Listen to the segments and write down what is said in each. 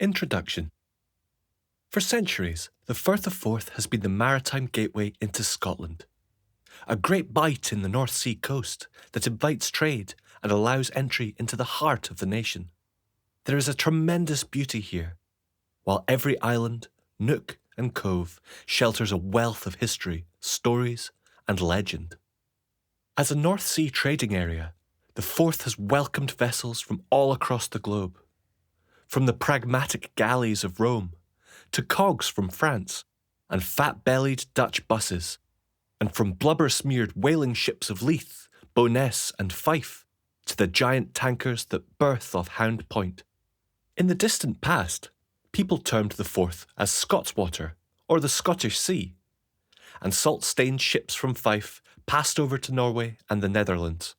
Introduction. For centuries, the Firth of Forth has been the maritime gateway into Scotland. A great bight in the North Sea coast that invites trade and allows entry into the heart of the nation. There is a tremendous beauty here, while every island, nook and cove shelters a wealth of history, stories and legend. As a North Sea trading area, the Forth has welcomed vessels from all across the globe. From the pragmatic galleys of Rome, to cogs from France, and fat-bellied Dutch buses, and from blubber-smeared whaling ships of Leith, Bo'ness and Fife, to the giant tankers that berth off Hound Point. In the distant past, people termed the Forth as Scotswater, or the Scottish Sea, and salt-stained ships from Fife passed over to Norway and the Netherlands.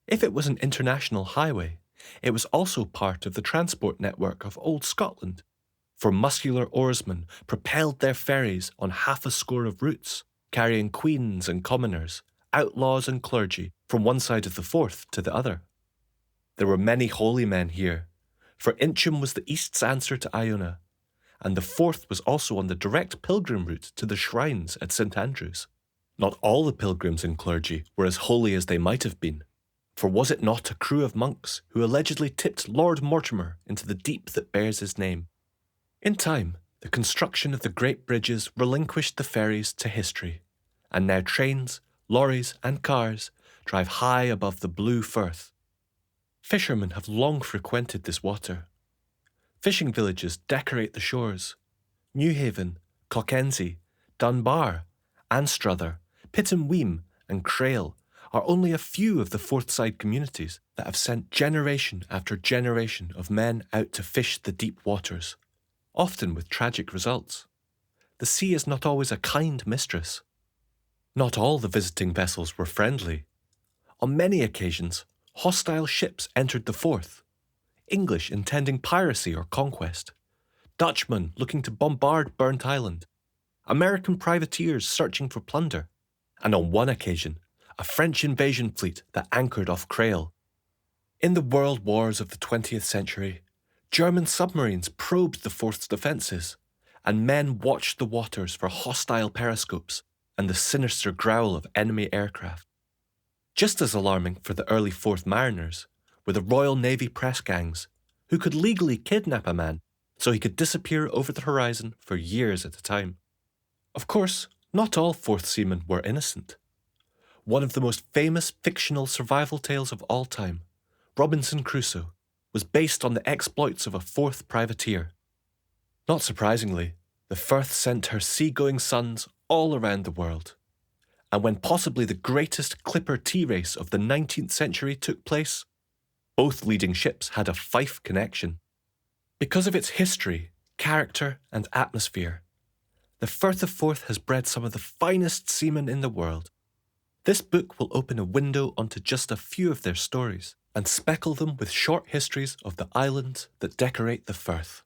If it was an international highway, it was also part of the transport network of Old Scotland, for muscular oarsmen propelled their ferries on half a score of routes, carrying queens and commoners, outlaws and clergy from one side of the Forth to the other. There were many holy men here, for Incham was the East's answer to Iona, and the Forth was also on the direct pilgrim route to the shrines at St Andrews. Not all the pilgrims and clergy were as holy as they might have been, for was it not a crew of monks who allegedly tipped Lord Mortimer into the deep that bears his name? In time, the construction of the great bridges relinquished the ferries to history, and now trains, lorries and cars drive high above the blue Firth. Fishermen have long frequented this water. Fishing villages decorate the shores. Newhaven, Clockensey, Dunbar, Anstruther, Pittenweem and Crail are only a few of the Forthside communities that have sent generation after generation of men out to fish the deep waters, often with tragic results. The sea is not always a kind mistress. Not all the visiting vessels were friendly. On many occasions, hostile ships entered the Forth, English intending piracy or conquest, Dutchmen looking to bombard Burnt Island, American privateers searching for plunder, and on one occasion, a French invasion fleet that anchored off Crail. In the world wars of the 20th century, German submarines probed the Forth's defences, and men watched the waters for hostile periscopes and the sinister growl of enemy aircraft. Just as alarming for the early Forth mariners were the Royal Navy press gangs, who could legally kidnap a man so he could disappear over the horizon for years at a time. Of course, not all Forth seamen were innocent. One of the most famous fictional survival tales of all time, Robinson Crusoe, was based on the exploits of a Forth privateer. Not surprisingly, the Firth sent her seagoing sons all around the world. And when possibly the greatest clipper tea race of the 19th century took place, both leading ships had a Fife connection. Because of its history, character and atmosphere, the Firth of Forth has bred some of the finest seamen in the world. This book will open a window onto just a few of their stories and speckle them with short histories of the islands that decorate the Firth.